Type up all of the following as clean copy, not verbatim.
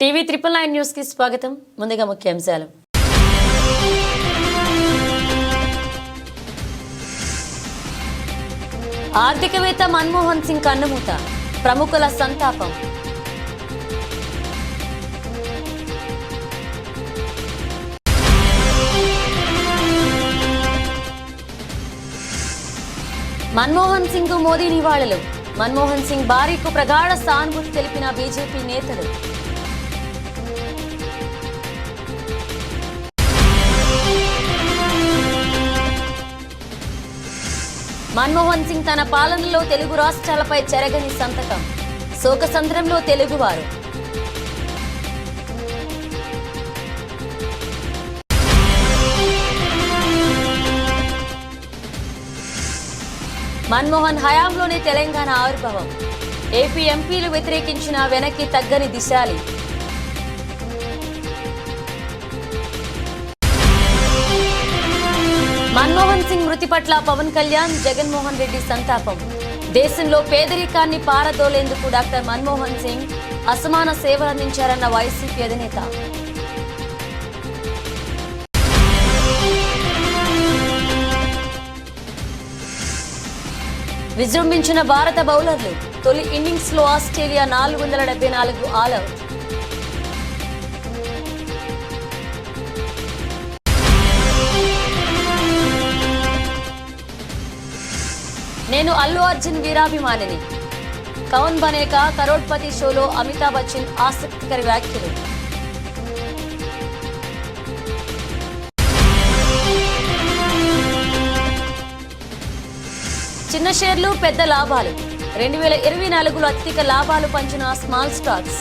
TV 999 news కి స్వాగతం. ముందుగా ముఖ్యాంశాలు. ఆర్థికవేత్త మన్మోహన్ సింగ్ కన్నుమూత, ప్రముఖుల సంతాపం. మన్మోహన్ సింగ్ మోదీ నివాళులు. మన్మోహన్ సింగ్ భార్యకు ప్రగాఢ సానుభూతి తెలిపిన బీజేపీ నేతలు. మన్మోహన్ సింగ్ తన పాలనలో తెలుగు రాష్ట్రాలపై చెరగని సంతకం, శోకసంద్రంలో తెలుగువారు. మన్మోహన్ హయాంలోనే తెలంగాణ ఆవిర్భావం, ఏపీ ఎంపీలు వ్యతిరేకించిన వెనక్కి తగ్గని దిశాలి. మన్మోహన్ సింగ్ మృతి పట్ల పవన్ కళ్యాణ్, జగన్మోహన్ రెడ్డి సంతాపం. దేశంలో పేదరికాన్ని పారదోలేందుకు డాక్టర్ మన్మోహన్ సింగ్ అసమాన సేవలందించారన్న వైసీపీ అధినేత. విజృంభించిన భారత బౌలర్లు. తొలి ఇన్నింగ్స్ లో ఆస్ట్రేలియా 474 ఆల్అౌట్. నేను అల్లు అర్జున్ వీరాభిమానిని. కౌన్ బనేకా కరోడ్పతి షోలో అమితాబ్ బచ్చన్ ఆసక్తికర వ్యాఖ్యలు. చిన్న షేర్లు పెద్ద లాభాలు. 2024లో అత్యధిక లాభాలు పంచిన స్మాల్ స్టాక్స్.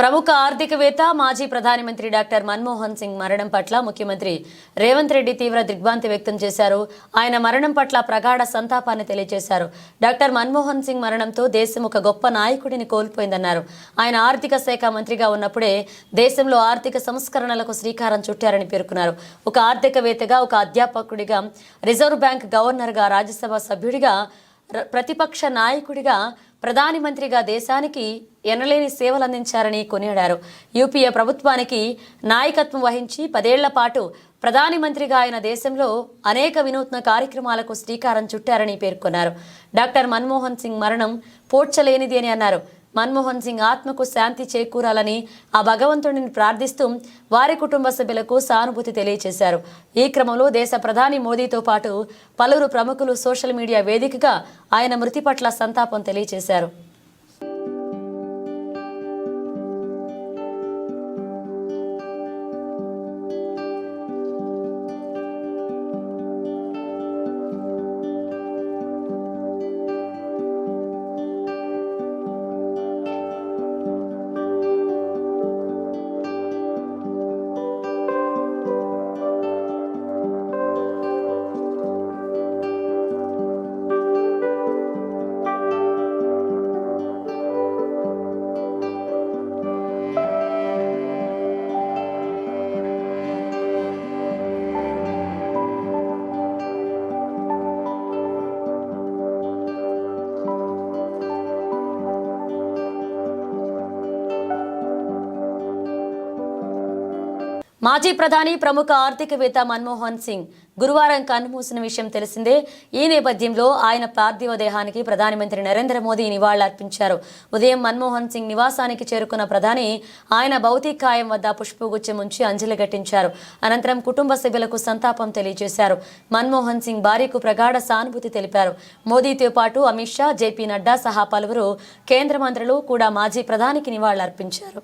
ప్రముఖ ఆర్థికవేత్త, మాజీ ప్రధానమంత్రి డాక్టర్ మన్మోహన్ సింగ్ మరణం పట్ల ముఖ్యమంత్రి రేవంత్ రెడ్డి తీవ్ర దిగ్భ్రాంతి వ్యక్తం చేశారు. ఆయన మరణం పట్ల ప్రగాఢ సంతాపాన్ని తెలియజేశారు. డాక్టర్ మన్మోహన్ సింగ్ మరణంతో దేశం ఒక గొప్ప నాయకుడిని కోల్పోయిందన్నారు. ఆయన ఆర్థిక శాఖ మంత్రిగా ఉన్నప్పుడే దేశంలో ఆర్థిక సంస్కరణలకు శ్రీకారం చుట్టారని పేర్కొన్నారు. ఒక ఆర్థికవేత్తగా, ఒక అధ్యాపకుడిగా, రిజర్వ్ బ్యాంక్ గవర్నర్గా, రాజ్యసభ సభ్యుడిగా, ప్రతిపక్ష నాయకుడిగా, ప్రధాని మంత్రిగా దేశానికి ఎనలేని సేవలు అందించారని కొనియాడారు. యూపీఏ ప్రభుత్వానికి నాయకత్వం వహించి 10 ఏళ్ల పాటు ప్రధాని మంత్రిగా ఆయన దేశంలో అనేక వినూత్న కార్యక్రమాలకు శ్రీకారం చుట్టారని పేర్కొన్నారు. డాక్టర్ మన్మోహన్ సింగ్ మరణం పోడ్చలేనిది అని అన్నారు. మన్మోహన్ సింగ్ ఆత్మకు శాంతి చేకూరాలని ఆ భగవంతుడిని ప్రార్థిస్తూ వారి కుటుంబ సభ్యులకు సానుభూతి తెలియజేశారు. ఈ క్రమంలో దేశ ప్రధాని మోదీతో పాటు పలువురు ప్రముఖులు సోషల్ మీడియా వేదికగా ఆయన మృతి పట్ల సంతాపం తెలియజేశారు. మాజీ ప్రధాని, ప్రముఖ ఆర్థికవేత్త మన్మోహన్ సింగ్ గురువారం కన్నుమూసిన విషయం తెలిసిందే. ఈ నేపథ్యంలో ఆయన పార్థివ దేహానికి ప్రధానమంత్రి నరేంద్ర మోదీ నివాళులర్పించారు. ఉదయం మన్మోహన్ సింగ్ నివాసానికి చేరుకున్న ప్రధాని ఆయన భౌతికాయం వద్ద పుష్పగుచ్చం ఉంచి అంజలి ఘటించారు. అనంతరం కుటుంబ సభ్యులకు సంతాపం తెలియజేశారు. మన్మోహన్ సింగ్ భార్యకు ప్రగాఢ సానుభూతి తెలిపారు. మోదీతో పాటు అమిత్ షా, జేపీ నడ్డా సహా పలువురు కేంద్ర మంత్రులు కూడా మాజీ ప్రధానికి నివాళులర్పించారు.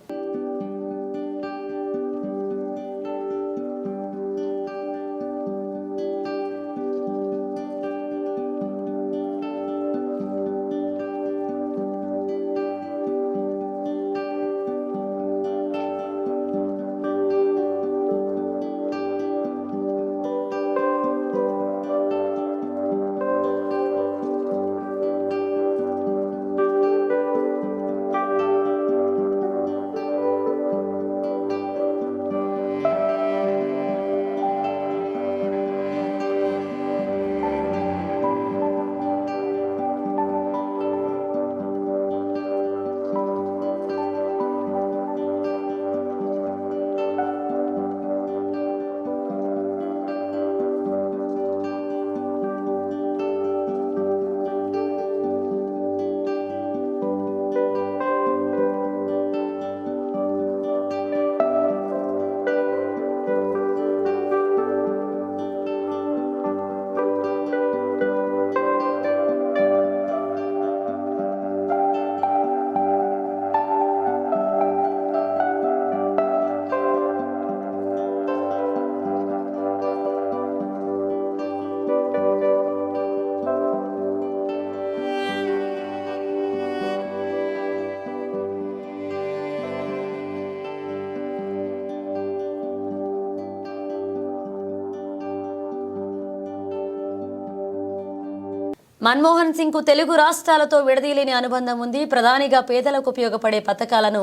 మన్మోహన్ సింగ్ కు తెలుగు రాష్ట్రాలతో విడదీయలేని అనుబంధం ఉంది. ప్రధానిగా పేదలకు ఉపయోగపడే పథకాలను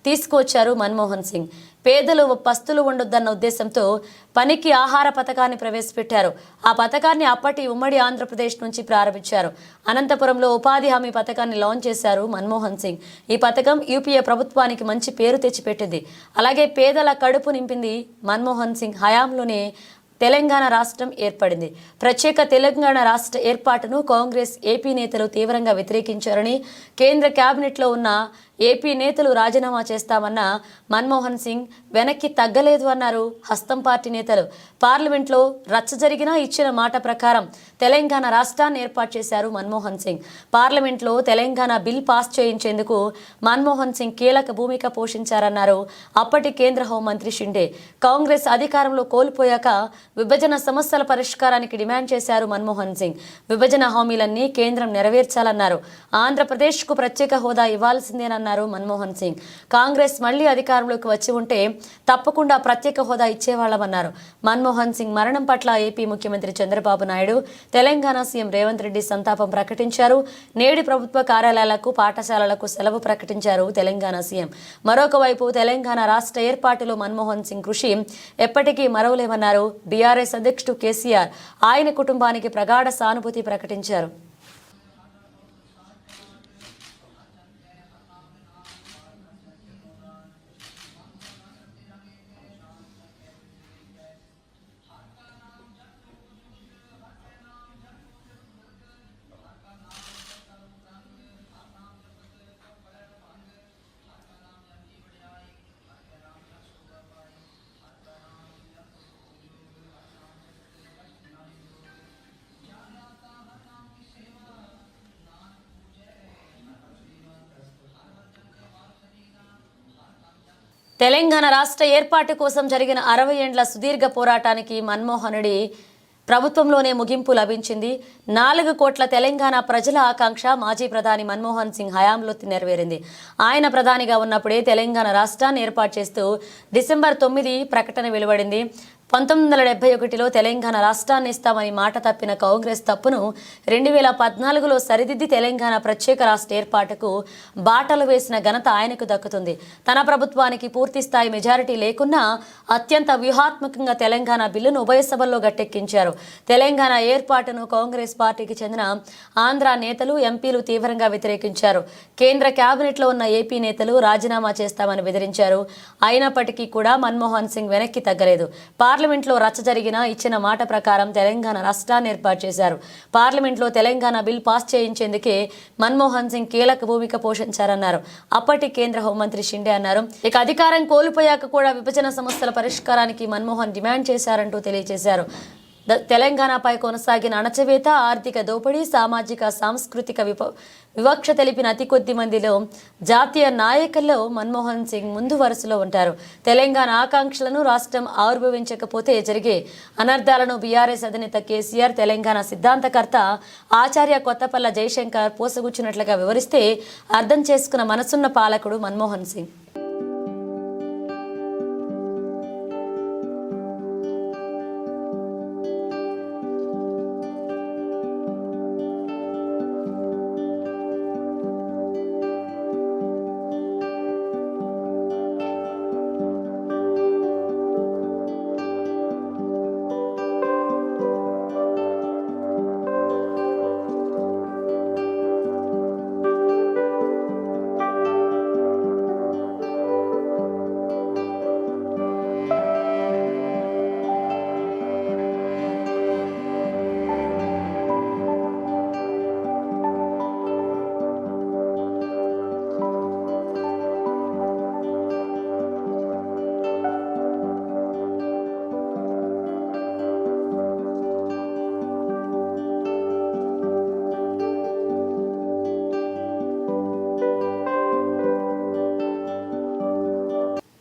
తీసుకువచ్చారు మన్మోహన్ సింగ్. పేదలు పస్తులు ఉండొద్దన్న ఉద్దేశంతో పనికి ఆహార పథకాన్ని ప్రవేశపెట్టారు. ఆ పథకాన్ని అప్పటి ఉమ్మడి ఆంధ్రప్రదేశ్ నుంచి ప్రారంభించారు. అనంతపురంలో ఉపాధి హామీ పథకాన్ని లాంచ్ చేశారు మన్మోహన్ సింగ్. ఈ పథకం యూపీఏ ప్రభుత్వానికి మంచి పేరు తెచ్చిపెట్టింది. అలాగే పేదల కడుపు నింపింది. మన్మోహన్ సింగ్ హయాంలోనే తెలంగాణ రాష్ట్రం ఏర్పడింది. ప్రత్యేక తెలంగాణ రాష్ట్ర ఏర్పాటును కాంగ్రెస్ ఏపీ నేతలు తీవ్రంగా వ్యతిరేకించారని, కేంద్ర కేబినెట్లో ఉన్న ఏపీ నేతలు రాజీనామా చేస్తామన్న మన్మోహన్ సింగ్ వెనక్కి తగ్గలేదు అన్నారు హస్తం పార్టీ నేతలు. పార్లమెంట్లో రచ్చ జరిగినా ఇచ్చిన మాట ప్రకారం తెలంగాణ రాష్ట్రాన్ని ఏర్పాటు చేశారు మన్మోహన్ సింగ్. పార్లమెంట్లో తెలంగాణ బిల్ పాస్ చేయించేందుకు మన్మోహన్ సింగ్ కీలక భూమిక పోషించారన్నారు అప్పటి కేంద్ర హోంమంత్రి షిండే. కాంగ్రెస్ అధికారంలో కోల్పోయాక విభజన సమస్యల పరిష్కారానికి డిమాండ్ చేశారు మన్మోహన్ సింగ్. విభజన హామీలన్నీ కేంద్రం నెరవేర్చాలన్నారు. ఆంధ్రప్రదేశ్కు ప్రత్యేక హోదా ఇవ్వాల్సిందేనన్నారు మన్మోహన్ సింగ్. కాంగ్రెస్ మళ్లీ అధికారంలోకి వచ్చి ఉంటే తప్పకుండా ప్రత్యేక హోదా ఇచ్చేవాళ్లమన్నారు. మన్మోహన్ సింగ్ మరణం పట్ల ఏపీ ముఖ్యమంత్రి చంద్రబాబు నాయుడు, తెలంగాణ సీఎం రేవంత్ రెడ్డి సంతాపం ప్రకటించారు. నేడు ప్రభుత్వ కార్యాలయాలకు, పాఠశాలలకు సెలవు ప్రకటించారు తెలంగాణ సీఎం. మరొక వైపు తెలంగాణ రాష్ట్ర ఏర్పాటులో మన్మోహన్ సింగ్ కృషి ఎప్పటికీ మరవలేమన్నారు బీఆర్ఎస్ అధ్యక్షుడు కేసీఆర్. ఆయన కుటుంబానికి ప్రగాఢ సానుభూతి ప్రకటించారు. తెలంగాణ రాష్ట్ర ఏర్పాటు కోసం జరిగిన 60 ఏండ్ల సుదీర్ఘ పోరాటానికి మన్మోహనుడి ప్రభుత్వంలోనే ముగింపు లభించింది. 4 కోట్ల తెలంగాణ ప్రజల ఆకాంక్ష మాజీ ప్రధాని మన్మోహన్ సింగ్ హయాంలో నెరవేరింది. ఆయన ప్రధానిగా ఉన్నప్పుడే తెలంగాణ రాష్ట్రాన్ని ఏర్పాటు చేస్తూ డిసెంబర్ 9 ప్రకటన వెలువడింది. 1971లో తెలంగాణ రాష్ట్రాన్ని ఇస్తామని మాట తప్పిన కాంగ్రెస్ తప్పును 2014లో సరిదిద్ది తెలంగాణ ప్రత్యేక రాష్ట్ర ఏర్పాటుకు బాటలు వేసిన ఘనత ఆయనకు దక్కుతుంది. తన ప్రభుత్వానికి పూర్తి స్థాయి మెజారిటీ లేకున్నా అత్యంత వ్యూహాత్మకంగా తెలంగాణ బిల్లును ఉభయ సభల్లో గట్టెక్కించారు. తెలంగాణ ఏర్పాటును కాంగ్రెస్ పార్టీకి చెందిన ఆంధ్ర నేతలు, ఎంపీలు తీవ్రంగా వ్యతిరేకించారు. కేంద్ర కేబినెట్లో ఉన్న ఏపీ నేతలు రాజీనామా చేస్తామని బెదిరించారు. అయినప్పటికీ కూడా మన్మోహన్ సింగ్ వెనక్కి తగ్గలేదు. పార్లమెంట్లో రచ్చ జరిగినా ఇచ్చిన మాట ప్రకారం తెలంగాణ రాష్ట్రాన్ని ఏర్పాటు చేశారు. పార్లమెంట్లో తెలంగాణ బిల్ పాస్ చేయించేందుకే మన్మోహన్ సింగ్ కీలక భూమిక పోషించారన్నారు అప్పటి కేంద్ర హోంమంత్రి షిండే అన్నారు. ఇక అధికారం కోల్పోయాక కూడా విభజన సమస్యల పరిష్కారానికి మన్మోహన్ డిమాండ్ చేశారంటూ తెలియజేశారు. తెలంగాణపై కొనసాగిన అణచివేత, ఆర్థిక దోపిడీ, సామాజిక సాంస్కృతిక వివక్ష తెలిపిన అతి కొద్ది మందిలో జాతీయ నాయకుల్లో మన్మోహన్ సింగ్ ముందు వరుసలో ఉంటారు. తెలంగాణ ఆకాంక్షలను రాష్ట్రం ఆవిర్భవించకపోతే జరిగే అనర్థాలను బీఆర్ఎస్ అధినేత కేసీఆర్, తెలంగాణ సిద్ధాంతకర్త ఆచార్య కొత్తపల్ల జయశంకర్ పోసగుచ్చినట్లుగా వివరిస్తే అర్థం చేసుకున్న మనసున్న పాలకుడు మన్మోహన్ సింగ్.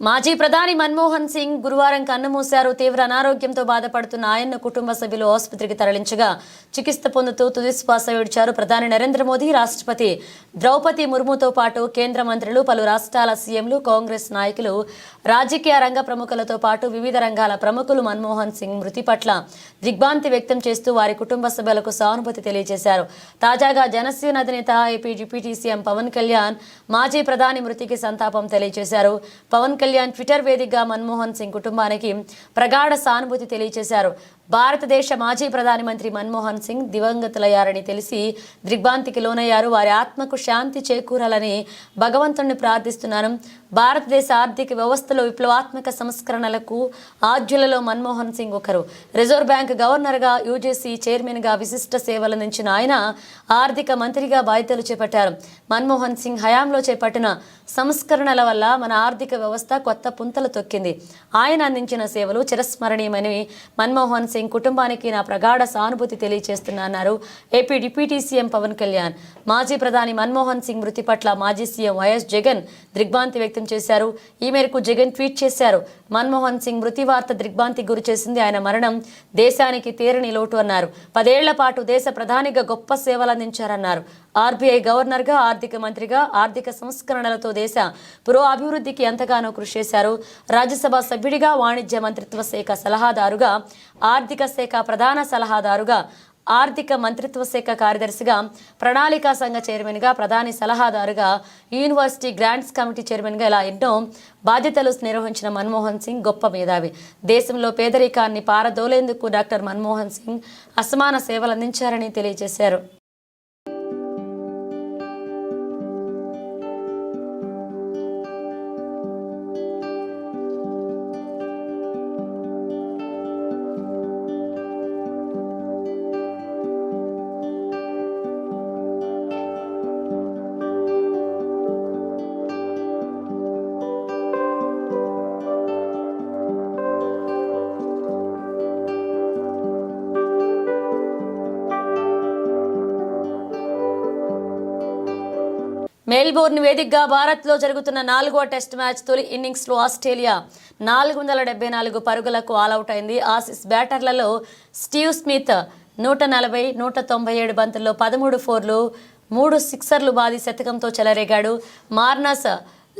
మాజీ ప్రధాని మన్మోహన్ సింగ్ గురువారం కన్నుమూశారు. తీవ్ర అనారోగ్యంతో బాధపడుతున్న ఆయన కుటుంబ సభ్యులు ఆసుపత్రికి తరలించగా చికిత్స పొందుతూ తుదిశ్వాస విడిచారు. ప్రధాని నరేంద్ర మోదీ, రాష్ట్రపతి ద్రౌపది ముర్ముతో పాటు కేంద్ర మంత్రులు, పలు రాష్ట్రాల సీఎంలు, కాంగ్రెస్ నాయకులు, రాజకీయ రంగ ప్రముఖులతో పాటు వివిధ రంగాల ప్రముఖులు మన్మోహన్ సింగ్ మృతి పట్ల దిగ్భ్రాంతి వ్యక్తం చేస్తూ వారి కుటుంబ సభ్యులకు సానుభూతి తెలియజేశారు. తాజాగా జనసేన అధినేత AP deputy CM Pawan Kalyan మాజీ ప్రధాని మృతికి సంతాపం తెలియజేశారు. పవన్ కళ్యాణ్ ట్విట్టర్ వేదికగా మన్మోహన్ సింగ్ కుటుంబానికి ప్రగాఢ సానుభూతి తెలియజేశారు. భారతదేశ మాజీ ప్రధానమంత్రి మన్మోహన్ సింగ్ దివంగతులయ్యారని తెలిసి దిగ్భ్రాంతికి లోనయ్యారు. వారి ఆత్మకు శాంతి చేకూరాలని భగవంతుణ్ణి ప్రార్థిస్తున్నాను. భారతదేశ ఆర్థిక వ్యవస్థలో విప్లవాత్మక సంస్కరణలకు ఆద్యులలో మన్మోహన్ సింగ్ ఒకరు. రిజర్వ్ బ్యాంక్ గవర్నర్గా, యూజీసీ చైర్మన్గా విశిష్ట సేవలందించిన ఆయన ఆర్థిక మంత్రిగా బాధ్యతలు చేపట్టారు. మన్మోహన్ సింగ్ హయాంలో చేపట్టిన సంస్కరణల వల్ల మన ఆర్థిక వ్యవస్థ కొత్త పుంతలు తొక్కింది. ఆయన అందించిన సేవలు చిరస్మరణీయమని మన్మోహన్ సింగ్ కుటుంబానికి నా ప్రగాఢ సానుభూతి తెలియజేస్తున్నారు AP deputy CM Pawan Kalyan. మాజీ ప్రధాని మన్మోహన్ సింగ్ మృతి పట్ల మాజీ సీఎం వైఎస్ జగన్ దిగ్భ్రాంతి వ్యక్తం చేశారు. ఈ మేరకు జగన్ ట్వీట్ చేశారు. మన్మోహన్ సింగ్ మృతి వార్త దిగ్భ్రాంతికి గురి చేసింది. ఆయన మరణం దేశానికి తీరని లోటు అన్నారు. 10 ఏళ్ల పాటు దేశ ప్రధానిగా గొప్ప సేవలందించారన్నారు. ఆర్బీఐ గవర్నర్గా, ఆర్థిక మంత్రిగా ఆర్థిక సంస్కరణలతో దేశ పురోభివృద్ధికి ఎంతగానో కృషి చేశారు. రాజ్యసభ సభ్యుడిగా, వాణిజ్య మంత్రిత్వ శాఖ సలహాదారుగా, ఆర్థిక శాఖ ప్రధాన సలహాదారుగా, ఆర్థిక మంత్రిత్వ శాఖ కార్యదర్శిగా, ప్రణాళికా సంఘ చైర్మన్గా, ప్రధాని సలహాదారుగా, యూనివర్సిటీ గ్రాంట్స్ కమిటీ చైర్మన్గా ఇలా ఎన్నో బాధ్యతలు నిర్వహించిన మన్మోహన్ సింగ్ గొప్ప మేధావి. దేశంలో పేదరికాన్ని పారదోలేందుకు డాక్టర్ మన్మోహన్ సింగ్ అసమాన సేవలందించారని తెలియజేశారు. మెల్బోర్న్ వేదికగా భారత్లో జరుగుతున్న 4వ టెస్ట్ మ్యాచ్ తొలి ఇన్నింగ్స్లో ఆస్ట్రేలియా 474 పరుగులకు ఆలౌట్ అయింది. ఆసీస్ బ్యాటర్లలో స్టీవ్ స్మిత్ 140, 197 బంతుల్లో 13 ఫోర్లు, 3 సిక్సర్లు బాది శతకంతో చెలరేగాడు. మార్నస్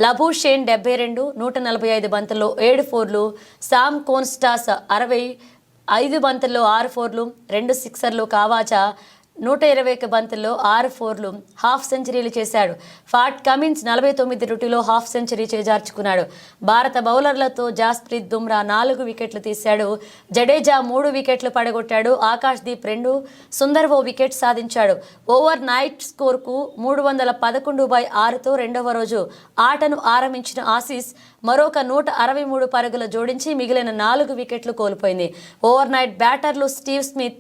లబూషేన్ 72, 145 బంతుల్లో 7 ఫోర్లు, సామ్ కోన్స్టాస్ 65 బంతుల్లో 6 ఫోర్లు, 2 సిక్సర్లు, కావాచా 121 బంతుల్లో 6 ఫోర్లు, హాఫ్ సెంచరీలు చేశాడు. ఫాట్ కమిన్స్ 49 రుటిలో హాఫ్ సెంచరీ చేజార్చుకున్నాడు. భారత బౌలర్లతో జాస్ప్రీత్ బుమ్రా 4 వికెట్లు తీశాడు. జడేజా 3 వికెట్లు పడగొట్టాడు. ఆకాశ్దీప్ 2, సుందర్ ఓ వికెట్ సాధించాడు. ఓవర్ నైట్ స్కోర్కు 311/6తో రెండవ రోజు ఆటను ఆరంభించిన ఆసీస్ మరొక 163 పరుగులు జోడించి మిగిలిన 4 వికెట్లు కోల్పోయింది. ఓవర్ నైట్ బ్యాటర్లు స్టీవ్ స్మిత్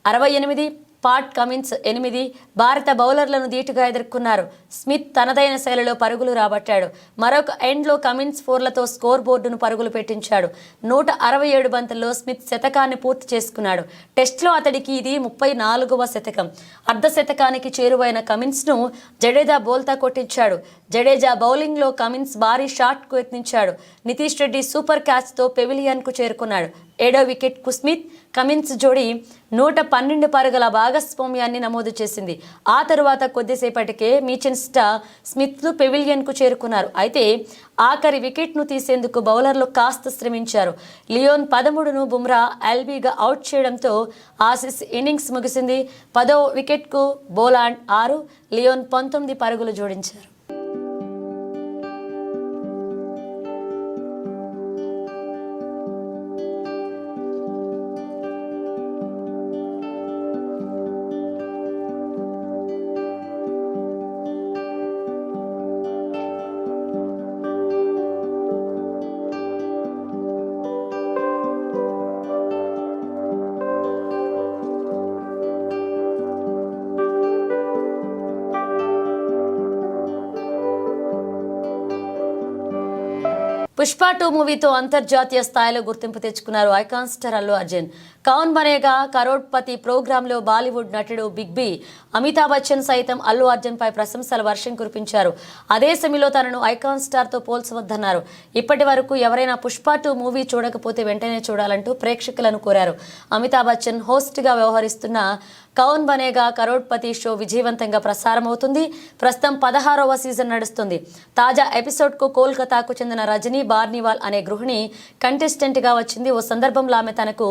68, పాట్ కమిన్స్ 8 భారత బౌలర్లను ధీటుగా ఎదుర్కొన్నారు. స్మిత్ తనదైన శైలిలో పరుగులు రాబట్టాడు. మరొక ఎండ్లో కమిన్స్ 4లతో స్కోర్ బోర్డును పరుగులు పెట్టించాడు. 167 బంతుల్లో స్మిత్ శతకాన్ని పూర్తి చేసుకున్నాడు. టెస్ట్లో అతడికి ఇది 34వ శతకం. అర్ధ శతకానికి చేరువైన కమిన్స్ను జడేజా బోల్తా కొట్టించాడు. జడేజా బౌలింగ్లో కమిన్స్ భారీ షాట్కు యత్నించాడు. నితీష్ రెడ్డి సూపర్ క్యాచ్తో పెవిలియన్కు చేరుకున్నాడు. 7వ వికెట్కు స్మిత్, కమిన్స్ జోడీ 112 పరుగుల భాగస్వామ్యాన్ని నమోదు చేసింది. ఆ తరువాత కొద్దిసేపటికే మీచెన్ స్మిత్లు పెవిలియన్కు చేరుకున్నారు. అయితే ఆఖరి వికెట్ను తీసేందుకు బౌలర్లు కాస్త శ్రమించారు. లియోన్ 13ను బుమ్రా ఎల్బీగా అవుట్ చేయడంతో ఆసీస్ ఇన్నింగ్స్ ముగిసింది. 10వ వికెట్కు బోలాండ్ 6, లియోన్ 19 పరుగులు జోడించారు. పుష్ప 2 మూవీతో అంతర్జాతీయ స్థాయిలో గుర్తింపు తెచ్చుకున్నారు ఐకాన్ స్టార్ అల్లు అర్జున్. కౌన్ బనేగా కరోడ్పతి ప్రోగ్రాంలో బాలీవుడ్ నటుడు బిగ్ బి అమితాబ్ బచ్చన్ సైతం అల్లు అర్జున్ పై ప్రశంసల వర్షం కురిపించారు. అదే సమయంలో తనను ఐకాన్ స్టార్ తో పోల్చవద్దన్నారు. ఇప్పటి వరకు ఎవరైనా పుష్ప 2 మూవీ చూడకపోతే వెంటనే చూడాలంటూ ప్రేక్షకులను కోరారు. అమితాబ్ బచ్చన్ హోస్ట్ గా వ్యవహరిస్తున్న కౌన్ బనేగా కరోడ్పతి షో విజయవంతంగా ప్రసారమవుతుంది. ప్రస్తుతం 16వ సీజన్ నడుస్తుంది. తాజా ఎపిసోడ్ కు కోల్కతాకు చెందిన రజనీ బార్నివాల్ అనే గృహిణి కంటెస్టెంట్ గా వచ్చింది. ఓ సందర్భంలో ఆమె తనకు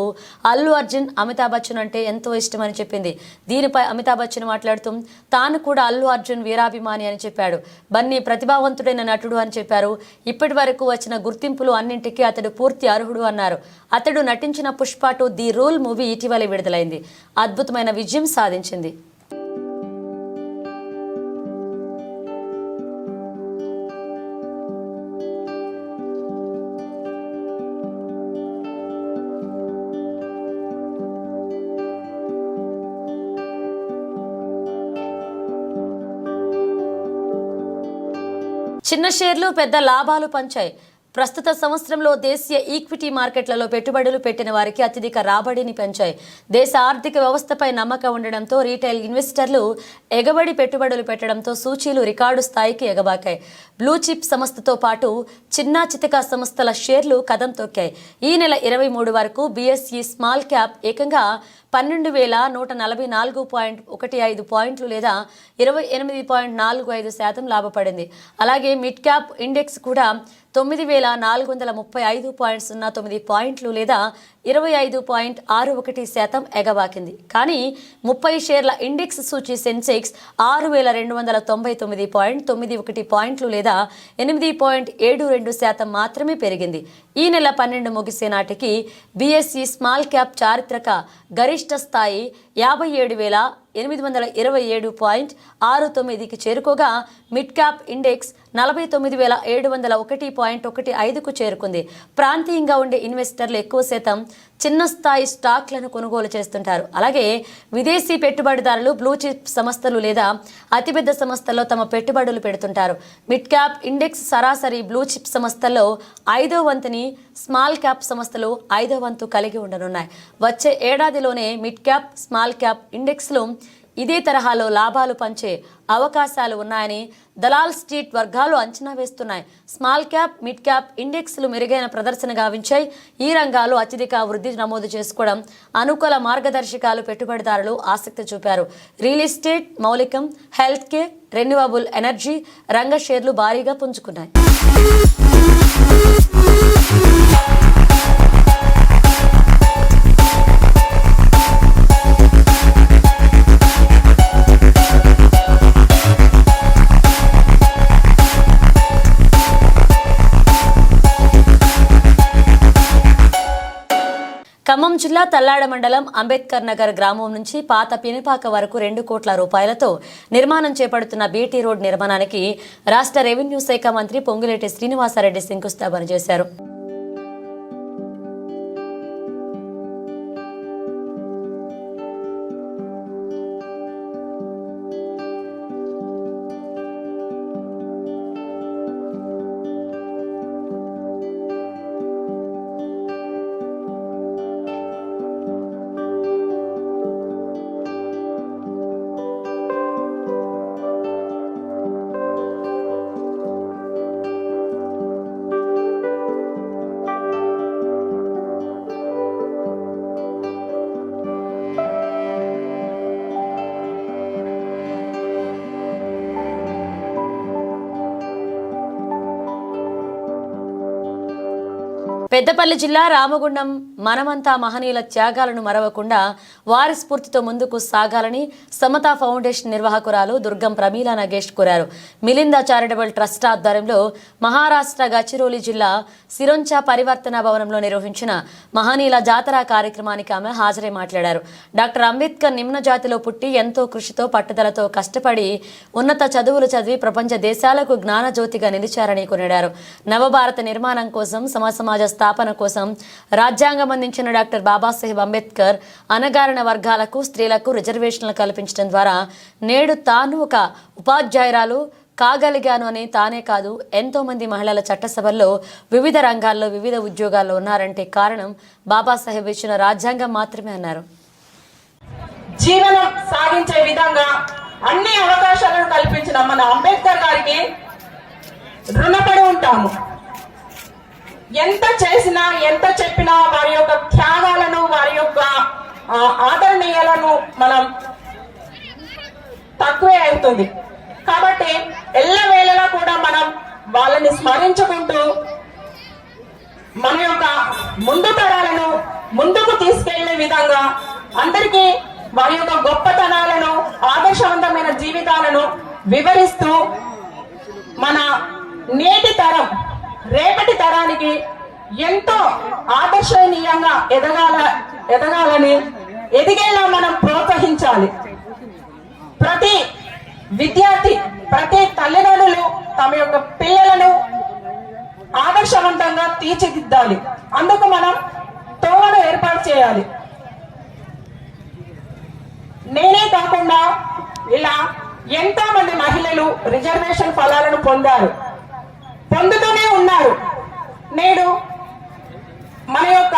అల్లు అర్జున్ అమితాబ్ బచ్చన్ అంటే ఎంతో ఇష్టమని చెప్పింది. దీనిపై అమితాబ్ బచ్చన్ మాట్లాడుతూ తాను కూడా అల్లు అర్జున్ వీరాభిమాని అని చెప్పాడు. బన్నీ ప్రతిభావంతుడైన నటుడు అని చెప్పారు. ఇప్పటి వరకు వచ్చిన గుర్తింపులు అన్నింటికీ అతడు పూర్తి అర్హుడు అన్నారు. అతడు నటించిన పుష్ప 2 ది రూల్ మూవీ ఇటీవలే విడుదలైంది. అద్భుతమైన విజయం సాధించింది. చిన్న షేర్లు పెద్ద లాభాలు పంచాయి. ప్రస్తుత సంవత్సరంలో దేశీయ ఈక్విటీ మార్కెట్లలో పెట్టుబడులు పెట్టిన వారికి అత్యధిక రాబడిని పెంచాయి. దేశ ఆర్థిక వ్యవస్థపై నమ్మకం ఉండడంతో రీటైల్ ఇన్వెస్టర్లు ఎగబడి పెట్టుబడులు పెట్టడంతో సూచీలు రికార్డు స్థాయికి ఎగబాకాయి. బ్లూ చిప్ సంస్థతో పాటు చిన్న చితక సంస్థల షేర్లు కదం తొక్కాయి. ఈ నెల 23 వరకు బీఎస్ఈ స్మాల్ క్యాప్ ఏకంగా 12,144.15 పాయింట్లు లేదా 28.45% లాభపడింది. అలాగే మిడ్ క్యాప్ ఇండెక్స్ కూడా 9,435.09 పాయింట్లు లేదా 25.61% ఎగబాకింది. కానీ 30 షేర్ల ఇండెక్స్ సూచీ సెన్సెక్స్ 6,299.91 పాయింట్లు లేదా 8.72% మాత్రమే పెరిగింది. ఈ నెల 12 ముగిసే నాటికి బీఎస్ఈ స్మాల్ క్యాప్ చారిత్రక గరిష్ట స్థాయి 57,827.69కి చేరుకోగా మిడ్ క్యాప్ ఇండెక్స్ 49,701.15కు చేరుకుంది. ప్రాంతీయంగా ఉండే ఇన్వెస్టర్లు ఎక్కువ శాతం చిన్న స్థాయి స్టాక్లను కొనుగోలు చేస్తుంటారు. అలాగే విదేశీ పెట్టుబడిదారులు బ్లూ చిప్ సంస్థలు లేదా అతిపెద్ద సంస్థల్లో తమ పెట్టుబడులు పెడుతుంటారు. మిడ్ క్యాప్ ఇండెక్స్ సరాసరి బ్లూ చిప్ సంస్థల్లో 5వ వంతుని, స్మాల్ క్యాప్ సంస్థలు 5వ వంతు కలిగి ఉండనున్నాయి. వచ్చే ఏడాదిలోనే మిడ్ క్యాప్, స్మాల్ క్యాప్ ఇండెక్స్లు ఇదే తరహాలో లాభాలు పంచే అవకాశాలు ఉన్నాయని దలాల్ స్ట్రీట్ వర్గాలు అంచనా వేస్తున్నాయి. స్మాల్ క్యాప్, మిడ్ క్యాప్ ఇండెక్స్లు మెరుగైన ప్రదర్శన గావించాయి. ఈ రంగాలు అత్యధిక వృద్ధి నమోదు చేసుకోవడం అనుకూల మార్గదర్శకాలు పెట్టుబడిదారులు ఆసక్తి చూపారు. రియల్ ఎస్టేట్, మౌలికం, హెల్త్ కేర్, రెన్యూవబుల్ ఎనర్జీ రంగ షేర్లు భారీగా పుంజుకున్నాయి. ఖమ్మం జిల్లా తల్లాడ మండలం అంబేద్కర్ నగర్ గ్రామం నుంచి పాత పినిపాక వరకు 2 కోట్ల రూపాయలతో నిర్మాణం చేపడుతున్న బీటీ రోడ్ నిర్మాణానికి రాష్ట్ర రెవెన్యూ శాఖ మంత్రి పొంగులేటి శ్రీనివాసరెడ్డి శంకుస్థాపన చేశారు. పెద్దపల్లి జిల్లా రామగుండం మనమంతా మహనీయుల త్యాగాలను మరవకుండా వారి స్ఫూర్తితో ముందుకు సాగాలని సమతా ఫౌండేషన్ నిర్వాహకురాలు దుర్గం ప్రమీలా నగేష్ కోరారు. మిలింద చారిటబుల్ ట్రస్ట్ ఆధ్వర్యంలో మహారాష్ట్ర గచ్చిరోలి జిల్లా సిరొంచా పరివర్తన భవనంలో నిర్వహించిన మహనీయుల జాతర కార్యక్రమానికి ఆమె హాజరై మాట్లాడారు. డాక్టర్ అంబేద్కర్ నిమ్న జాతిలో పుట్టి ఎంతో కృషితో పట్టుదలతో కష్టపడి ఉన్నత చదువులు చదివి ప్రపంచ దేశాలకు జ్ఞానజ్యోతిగా నిలిచారని కొనియాడారు. నవభారత నిర్మాణం కోసం సమాజ స్థాపన కోసం రాజ్యాంగం అందించిన డాక్టర్ బాబాసాహెబ్ అంబేద్కర్ అణగారిన వర్గాలకు, స్త్రీలకు రిజర్వేషన్లు కల్పించడం ద్వారా నేడు తాను ఒక ఉపాధ్యాయురాలు, కాగలిగాను అని తానే కాదు ఎంతో మంది మహిళల చట్టసభల్లో వివిధ రంగాల్లో వివిధ ఉద్యోగాల్లో ఉన్నారంటే కారణం బాబాసాహెబ్ ఇచ్చిన రాజ్యాంగం మాత్రమే అన్నారు. జీవనం సాగించే విధంగా అన్ని అవకాశాలను కల్పించిన మన అంబేద్కర్ గారికి రుణపడి ఉంటాము. ఎంత చేసినా ఎంత చెప్పినా వారి యొక్క త్యాగాలను వారి యొక్క ఆదరణీయాలను మనం తక్కువే అవుతుంది. కాబట్టి ఎల్లవేళలా కూడా మనం వాళ్ళని స్మరించుకుంటూ మన యొక్క ముందు తరాలను ముందుకు తీసుకెళ్లే విధంగా అందరికీ వారి యొక్క గొప్పతనాలను ఆదర్శవంతమైన జీవితాలను వివరిస్తూ మన నేటి తరం రేపటి తరానికి ఎంతో ఆదర్శనీయంగా ఎదగాలని ఎదిగేలా మనం ప్రోత్సహించాలి. ప్రతి విద్యార్థి ప్రతి తల్లిదండ్రులు తమ యొక్క పిల్లలను ఆదర్శవంతంగా తీర్చిదిద్దాలి. అందుకు మనం తోవను ఏర్పాటు చేయాలి. నేనే కాకుండా ఇలా ఎంతో మంది మహిళలు రిజర్వేషన్ ఫలాలను పొందుతూనే ఉన్నారు. నేడు మన యొక్క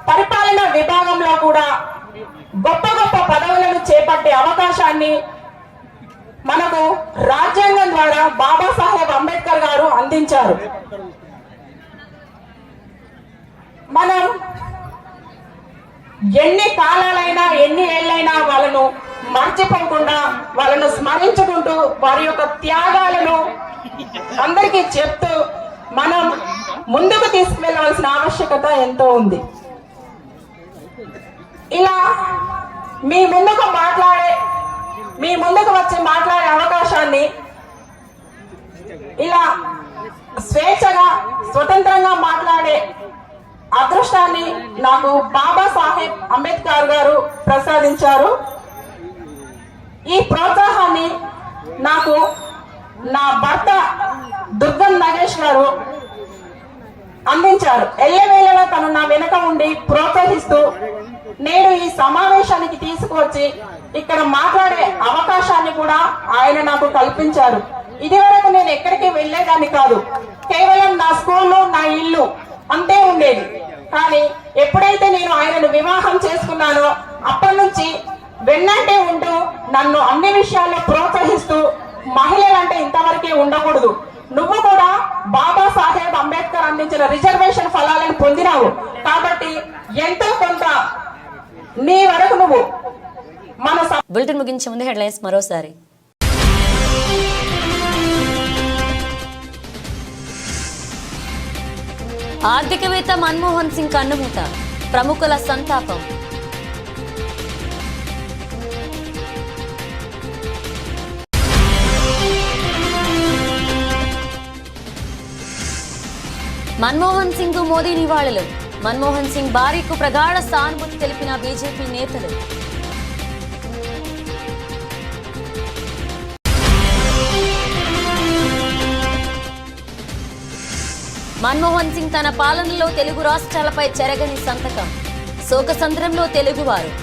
పరిపాలన విభాగంలో కూడా గొప్ప గొప్ప పదవులను చేపట్టే అవకాశాన్ని మనకు రాజ్యాంగం ద్వారా బాబాసాహెబ్ అంబేద్కర్ గారు అందించారు. మనం ఎన్ని కాలాలైనా ఎన్ని ఏళ్ళైనా వాళ్ళను మర్చిపోకుండా వాళ్ళను స్మరించుకుంటూ వారి యొక్క త్యాగాలను అందరికీ చెప్తూ మనం ముందుకు తీసుకువెళ్ళవలసిన ఆవశ్యకత ఎంతో ఉంది. ఇలా మీ ముందుకు వచ్చి మాట్లాడే అవకాశాన్ని ఇలా స్వేచ్ఛగా స్వతంత్రంగా మాట్లాడే అదృష్టాన్ని నాకు బాబాసాహెబ్ అంబేద్కర్ గారు ప్రసాదించారు. ఈ ప్రోత్సాహాన్ని నాకు నా భర్త దుర్గం నగేష్ గారు అందించారు. ఎల్లవేళలా తను నా వెనుక ఉండి ప్రోత్సహిస్తూ నేడు ఈ సమావేశానికి తీసుకువచ్చి ఇక్కడ మాట్లాడే అవకాశాన్ని కూడా ఆయన నాకు కల్పించారు. ఇది వరకు నేను ఎక్కడికి వెళ్లేదాన్ని కాదు. కేవలం నా స్కూలు నా ఇల్లు అంతే ఉండేది. కానీ ఎప్పుడైతే నేను ఆయనను వివాహం చేసుకున్నానో అప్పటి నుంచి వెన్నంటే ఉంటూ నన్ను అన్ని విషయాల్లో ప్రోత్సహిస్తూ మహిళలంటే ఇంతవరకే ఉండకూడదు, నువ్వు కూడా బాబాసాహెబ్ అంబేద్కర్ అందించిన రిజర్వేషన్ ఫలాలను పొందినావు కాబట్టి ఎంతో కొంత నీ వరకు నువ్వు మన బులెటిన్ ముగించే ముందు హెడ్లైన్స్ మరోసారి. ఆర్థికవేత్త మన్మోహన్ సింగ్ కన్నుమూత, ప్రముఖుల సంతాపం. మన్మోహన్ సింగ్ మోదీ నివాళులు, మన్మోహన్ సింగ్ భార్యకు ప్రగాఢ సానుభూతి తెలిపిన బీజేపీ నేతలు. మన్మోహన్ సింగ్ తన పాలనలో తెలుగు రాష్ట్రాలపై చెరగని సంతకం, శోకసంద్రంలో తెలుగువారు.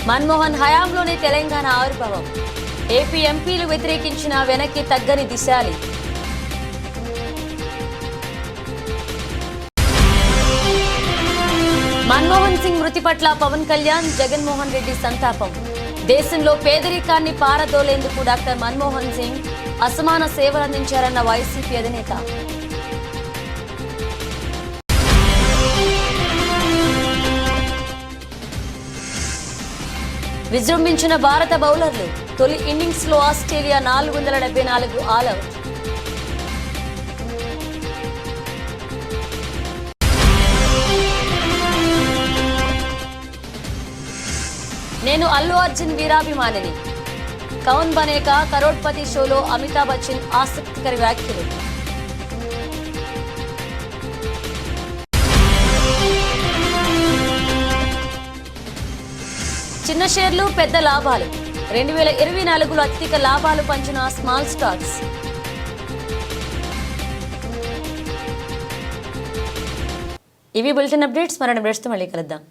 మన్మోహన్ హయాంలోనే తెలంగాణ ఆవిర్భావం, ఏపీ ఎంపీలు వ్యతిరేకించిన వెనక్కి తగ్గని దిశాలి. మన్మోహన్ సింగ్ మృతి పట్ల పవన్ కళ్యాణ్, జగన్మోహన్ రెడ్డి సంతాపం. దేశంలో పేదరికాన్ని పారదోలేందుకు డాక్టర్ మన్మోహన్ సింగ్ అసమాన సేవలందించారన్న వైసీపీ అధినేత. విజృంభించిన భారత బౌలర్లు, తొలి ఇన్నింగ్స్ లో ఆస్ట్రేలియా 474 ఆల్అవుట్. నేను అల్లు అర్జున్ వీరాభిమానిని, కౌన్ బనేకా కరోడ్పతి షోలో అమితాబ్ బచ్చన్ ఆసక్తికర వ్యాఖ్యలు. చిన్న షేర్లు పెద్ద లాభాలు, 2024లో అత్యధిక లాభాలు పంచిన స్మాల్ స్టాక్స్. ఇవి బులెటిన్ అప్డేట్స్. మరణ బ్రేట్స్తో మళ్ళీ కలుద్దాం.